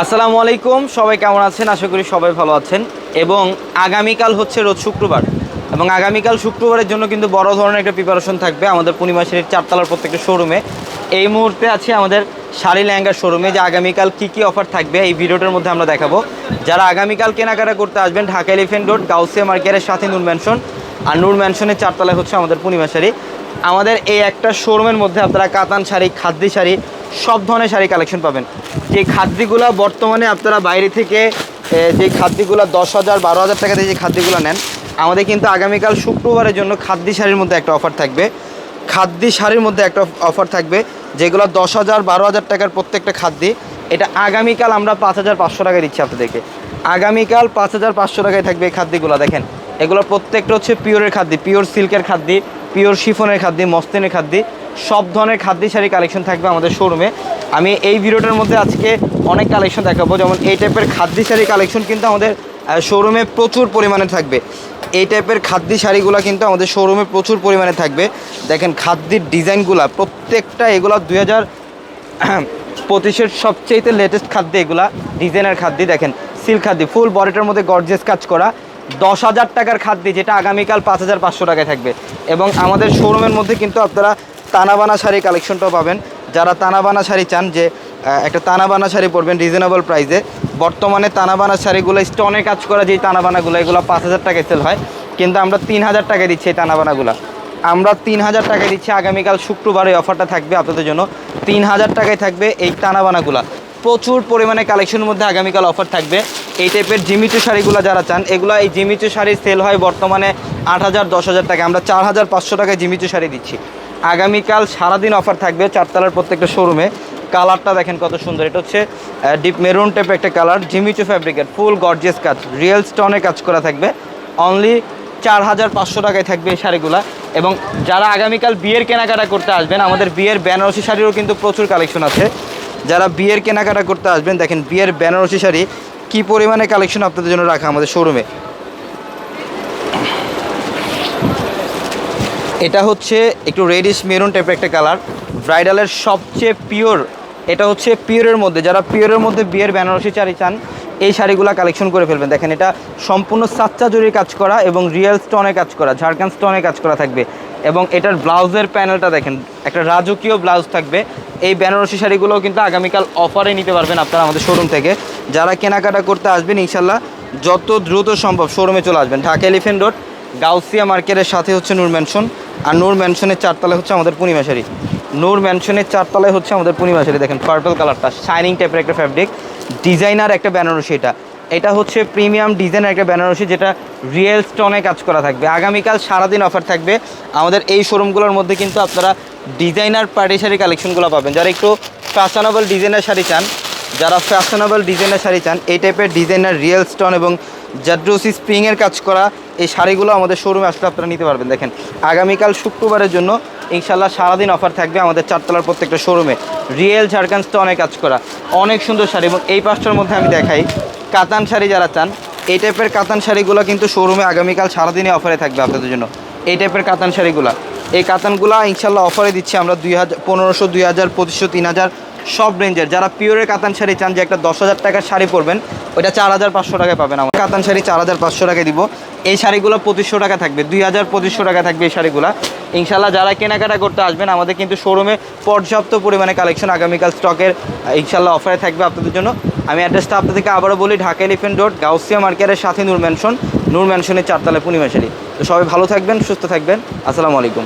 আসসালামু আলাইকুম, সবাই কেমন আছেন? আশা করি সবাই ভালো আছেন। এবং আগামীকাল হচ্ছে রোজ শুক্রবার, এবং আগামীকাল শুক্রবারের জন্য কিন্তু বড় ধরনের একটা প্রিপারেশন থাকবে আমাদের পূর্ণিমা শাড়ির চারতলার প্রত্যেকটা শোরুমে। এই মুহূর্তে আছে আমাদের শাড়ি লেহেঙ্গার শোরুমে, যে আগামীকাল কী কী অফার থাকবে এই ভিডিওটার মধ্যে আমরা দেখাবো। যারা আগামীকাল কেনাকাটা করতে আসবেন, ঢাকা এলিফ্যান্ট রোড গাউসিয়া মার্কেটের সাথে নূর ম্যানশন, আর নূর ম্যানশনের চারতলায় হচ্ছে আমাদের পূর্ণিমা শাড়ি। আমাদের এই একটা শোরুমের মধ্যে আপনারা কাতান শাড়ি, খাদ্যি শাড়ি, সব ধরনের শাড়ি কালেকশন পাবেন। যে খাদ্যিগুলো বর্তমানে আপনারা বাইরে থেকে যে খাদ্যিগুলো 10,000 12,000 টাকা দিয়ে যে খাদ্যিগুলো নেন, আমাদের কিন্তু আগামীকাল শুক্রবারের জন্য খাদ্যি শাড়ির মধ্যে একটা অফার থাকবে। খাদ্যি শাড়ির মধ্যে একটা অফার থাকবে, যেগুলো 10,000 12,000 টাকার প্রত্যেকটা খাদ্যি। এটা আগামীকাল আমরা 5,500 টাকায় দিচ্ছি আপনাদেরকে। আগামীকাল 5,500 টাকায় থাকবে এই খাদ্যিগুলো। দেখেন, এগুলো প্রত্যেকটা হচ্ছে পিওরের খাদ্যি, পিওর সিল্কের খাদ্যি, পিওর শিফনের খাদ্যি, মসলিনের খাদ্যি, সব ধরনের খাদ্যি শাড়ি কালেকশন থাকবে আমাদের শোরুমে। আমি এই ভিডিওটার মধ্যে আজকে অনেক কালেকশন দেখাবো, যেমন এই টাইপের খাদ্যি শাড়ি কালেকশন কিন্তু আমাদের শোরুমে প্রচুর পরিমাণে থাকবে। এই টাইপের খাদ্যি শাড়িগুলো কিন্তু আমাদের শোরুমে প্রচুর পরিমাণে থাকবে। দেখেন খাদ্যির ডিজাইনগুলো প্রত্যেকটা, এগুলো 2025-এর সবচেয়ে লেটেস্ট খাদ্য, এগুলা ডিজাইনার খাদ্যি। দেখেন সিল্ক খাদ্যি, ফুল বডিটার মধ্যে গর্জিয়াস কাজ করা, 10,000 টাকার খাদ্যি, যেটা আগামীকাল 5,500 টাকায় থাকবে। এবং আমাদের শোরুমের মধ্যে কিন্তু আপনারা তানাবানা শাড়ি কালেকশনটাও পাবেন। যারা তানাবানা শাড়ি চান, যে একটা তানাবানা শাড়ি পরবেন রিজনেবল প্রাইসে, বর্তমানে তানাবানা শাড়িগুলো স্টোনে কাজ করা, যেই তানাবানাগুলো এগুলো 5,000 টাকায় সেল হয়, কিন্তু আমরা 3,000 টাকায় দিচ্ছি এই তানাবানাগুলো। আমরা 3,000 টাকায় দিচ্ছি। আগামীকাল শুক্রবার এই অফারটা থাকবে আপনাদের জন্য, 3,000 টাকায় থাকবে এই তানাবানাগুলো। প্রচুর পরিমাণে কালেকশনের মধ্যে আগামীকাল অফার থাকবে। এই টাইপের জিমিচু শাড়িগুলো যারা চান, এগুলো এই জিমিচু শাড়ির সেল হয় বর্তমানে 8,000 10,000 টাকা, আমরা 4,500 টাকায় জিমিচু শাড়ি দিচ্ছি। আগামীকাল সারাদিন অফার থাকবে চারতলার প্রত্যেকটা শোরুমে। কালারটা দেখেন কত সুন্দর, এটা হচ্ছে ডিপ মেরুন টাইপের একটা কালার, জিমিচু ফ্যাব্রিকের, ফুল গর্জিয়াস কাজ, রিয়েল স্টোনে কাজ করা থাকবে। অনলি 4,500 টাকায় থাকবে এই শাড়িগুলো। এবং যারা আগামীকাল বিয়ের কেনাকাটা করতে আসবেন, আমাদের বিয়ের বেনারসি শাড়িরও কিন্তু প্রচুর কালেকশন আছে। যারা বিয়ের কেনাকাটা করতে আসবেন, দেখেন বিয়ের বেনারসি শাড়ি কী পরিমাণে কালেকশন আপনাদের জন্য রাখা আমাদের শোরুমে। এটা হচ্ছে একটু রেডিশ মেরুন টাইপের একটা কালার, ব্রাইডালের সবচেয়ে পিওর। এটা হচ্ছে পিওরের মধ্যে, যারা পিওরের মধ্যে বিয়ের বেনারসি শাড়ি চান, এই শাড়িগুলো কালেকশন করে ফেলবেন। দেখেন এটা সম্পূর্ণ সাচ্চা জরির কাজ করা এবং রিয়েল স্টোনে কাজ করা, ঝাড়খান্ড স্টোনে কাজ করা থাকবে। এবং এটার ব্লাউজের প্যানেলটা দেখেন, একটা রাজকীয় ব্লাউজ থাকবে। এই বেনারসি শাড়িগুলোও কিন্তু আগামীকাল অফারে নিতে পারবেন আপনারা আমাদের শোরুম থেকে। যারা কেনাকাটা করতে আসবেন, ইনশাল্লাহ যত দ্রুত সম্ভব শোরুমে চলে আসবেন। ঢাকা এলিফ্যান্ট রোড গাউসিয়া মার্কেটের সাথে হচ্ছে নূর ম্যানশন, আর নূর ম্যানশনের চারতলায় হচ্ছে আমাদের পূর্ণিমা শাড়ি। নূর ম্যানশনের চারতলায় হচ্ছে আমাদের পূর্ণিমা শাড়ি। দেখেন পার্পল কালারটা, শাইনিং টাইপের একটা ফ্যাব্রিক, ডিজাইনার একটা বেনারসি। এটা হচ্ছে প্রিমিয়াম ডিজাইনের একটা বেনারসি, যেটা রিয়েল স্টোনে কাজ করা থাকবে। আগামীকাল সারাদিন অফার থাকবে আমাদের এই শোরুমগুলোর মধ্যে। কিন্তু আপনারা ডিজাইনার পার্টি শাড়ি কালেকশনগুলো পাবেন। যারা একটু ফ্যাশনেবল ডিজাইনার শাড়ি চান, এই টাইপের ডিজাইনার রিয়েল স্টোন এবং জাদ্রোসি স্প্রিংয়ের কাজ করা এই শাড়িগুলো আমাদের শোরুমে আসলে আপনারা নিতে পারবেন। দেখেন আগামীকাল শুক্রবারের জন্য ইনশাল্লাহ সারাদিন অফার থাকবে আমাদের চারতলার প্রত্যেকটা শোরুমে। রিয়েল ঝাড়খান্ড স্টোনে কাজ করা অনেক সুন্দর শাড়ি। এবং এই পাঁচটার মধ্যে আমি দেখাই কাতান শাড়ি, যারা চান এই টাইপের কাতান শাড়িগুলো কিন্তু শোরুমে আগামীকাল সারাদিনই অফারে থাকবে আপনাদের জন্য। এই টাইপের কাতান শাড়িগুলো, এই কাতানগুলো ইনশাল্লাহ অফারে দিচ্ছি আমরা 2,500 2,000 2,500 3,000 সব রেঞ্জের। যারা পিওরের কাতান শাড়ি চান, যে একটা 10,000 টাকার শাড়ি পরবেন, ওইটা 4,500 টাকায় পাবেন। আমার কাতান শাড়ি 4,500 টাকায় দিব। এই শাড়িগুলো 2,500 টাকা থাকবে, 2,200 টাকা থাকবে এই শাড়িগুলো। ইনশাল্লাহ যারা কেনাকাটা করতে আসবেন, আমাদের কিন্তু শোরুমে পর্যাপ্ত পরিমাণে কালেকশন আগামীকাল স্টকের ইনশাল্লাহ অফারে থাকবে আপনাদের জন্য। আমি অ্যাড্রেসটা আপনাদেরকে আবারও বলি, ঢাকা এলিফ্যান্ট রোড গাউসিয়া মার্কেটের সাথে নূর ম্যানশন, নূর ম্যানশনের চারতলায় পূর্ণিমা শাড়ি। তো সবাই ভালো থাকবেন, সুস্থ থাকবেন। আসসালামু আলাইকুম।